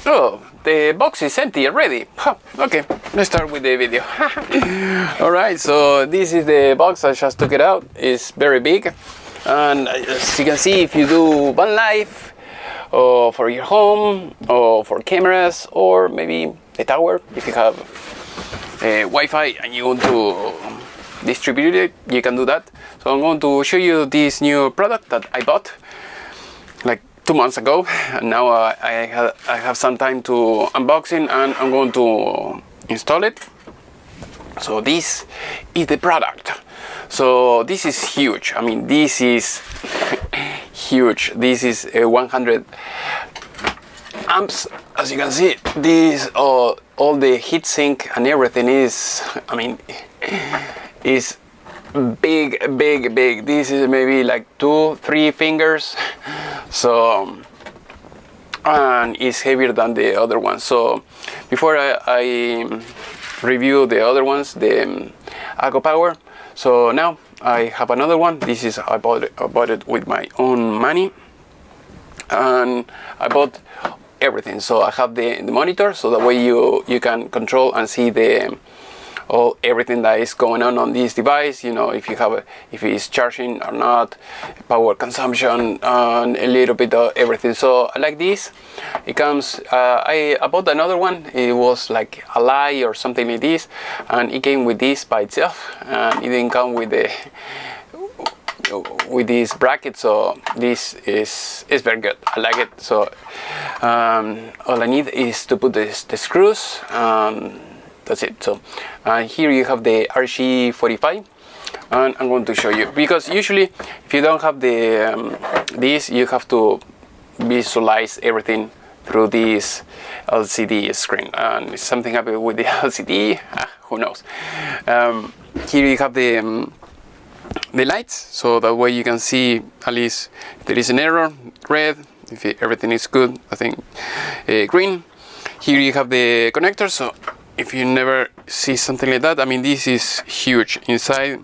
Oh, the box is empty already. Huh, okay, let's start with the video. Alright, so this is the box. I just took it out. It's very big, and as you can see, if you do van life or for your home or for cameras, or maybe a tower, if you have Wi-Fi and you want to distribute it, you can do that. So I'm going to show you this new product that I bought like 2 months ago, and now I have some time to unboxing, and I'm going to install it. So this is the product. So this is huge. I mean, this is huge. This is 100 amps. As you can see, this all the heatsink and everything is, I mean, is big. This is maybe like 2-3 fingers. So, and it's heavier than the other one. So before I review the other ones, the GabakUSA, so now I have another one. This is I bought it with my own money, and I bought everything. So I have the monitor, so that way you can control and see everything that is going on this device. You know, if it's charging or not, power consumption, and a little bit of everything. So I like this. It comes. I bought another one. It was like a lie or something like this, and it came with this by itself, and it didn't come with this bracket. So this is very good. I like it. So all I need is to put the screws. That's it. So here you have the RG45, and I'm going to show you, because usually if you don't have this, you have to visualize everything through this LCD screen, and if something happened with the LCD, who knows. Here you have the lights, so that way you can see at least if there is an error, red. If everything is good, I think green. Here you have the connector, so if you never see something like that, I mean, this is huge. Inside,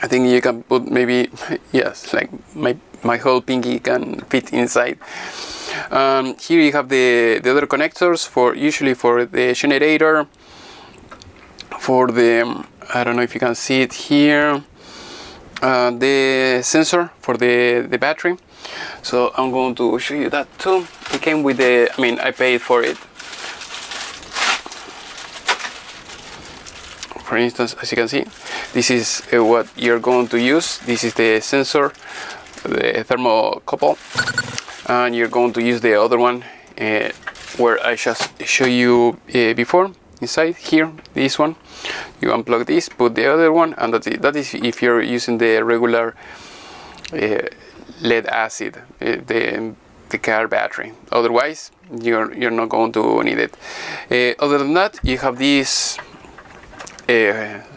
I think you can put maybe, yes, like my whole pinky can fit inside. Here you have the other connectors usually for the generator, for the, I don't know if you can see it here, the sensor for the battery. So I'm going to show you that too. It came with the, I mean, I paid for it. For instance, as you can see, this is what you're going to use. This is the sensor, the thermocouple, and you're going to use the other one where I just show you before. Inside here, this one, you unplug this, put the other one, and that's it. That is if you're using the regular lead acid, the car battery. Otherwise, you're not going to need it. Other than that, you have this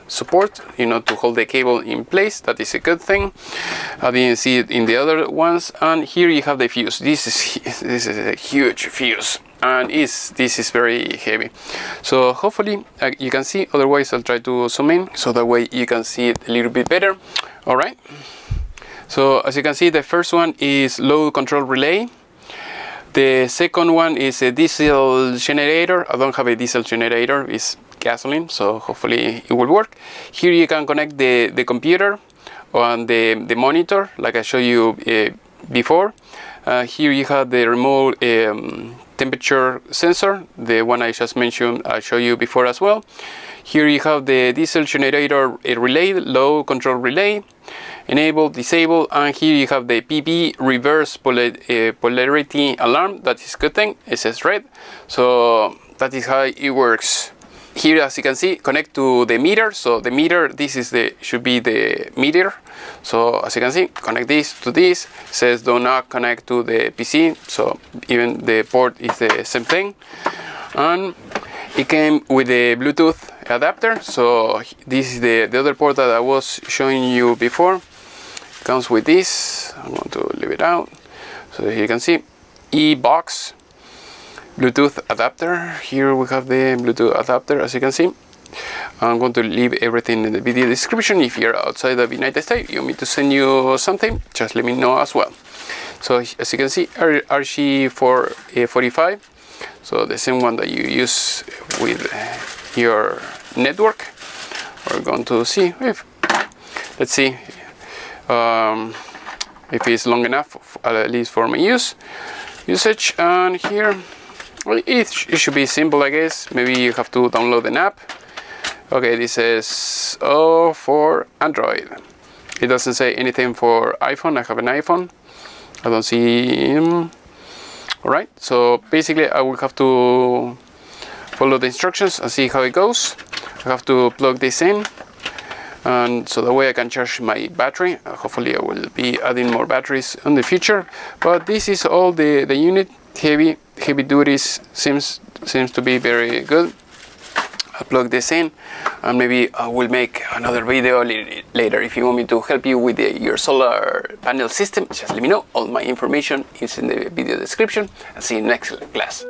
support, you know, to hold the cable in place. That is a good thing. I didn't see it in the other ones. And here you have the fuse. This is a huge fuse, and this is very heavy. So hopefully you can see. Otherwise, I'll try to zoom in so that way you can see it a little bit better. All right. So as you can see, the first one is load control relay. The second one is a diesel generator. I don't have a diesel generator. It's gasoline, so hopefully it will work. Here you can connect the computer on the monitor, like I showed you before. Here you have the remote temperature sensor, the one I just mentioned, I showed you before as well. Here you have the diesel generator relay, low control relay, enable, disable, and here you have the PP reverse polarity alarm. That is a good thing. It says red, so that is how it works. Here, as you can see, connect to the meter. So the meter, this is should be the meter. So as you can see, connect this to this. It says do not connect to the PC. So even the port is the same thing. And it came with a Bluetooth adapter. So this is the other port that I was showing you before. It comes with this. I'm going to leave it out. So here you can see e-box Bluetooth adapter. Here we have the Bluetooth adapter, as you can see. I'm going to leave everything in the video description. If you're outside of the United States, you want me to send you something, just let me know as well. So as you can see, RG45, so the same one that you use with your network. We're going to see if, let's see if it's long enough, at least for my usage. And here, well, it should be simple, I guess. Maybe you have to download an app. Okay, this is for Android. It doesn't say anything for iPhone. I have an iPhone. I don't see. Alright, so basically I will have to follow the instructions and see how it goes. I have to plug this in, and so that way I can charge my battery. Hopefully I will be adding more batteries in the future. But this is all the unit. Heavy duties seems to be very good. I'll plug this in, and maybe I will make another video later. If you want me to help you with your solar panel system, just let me know. All my information is in the video description. I'll see you next class.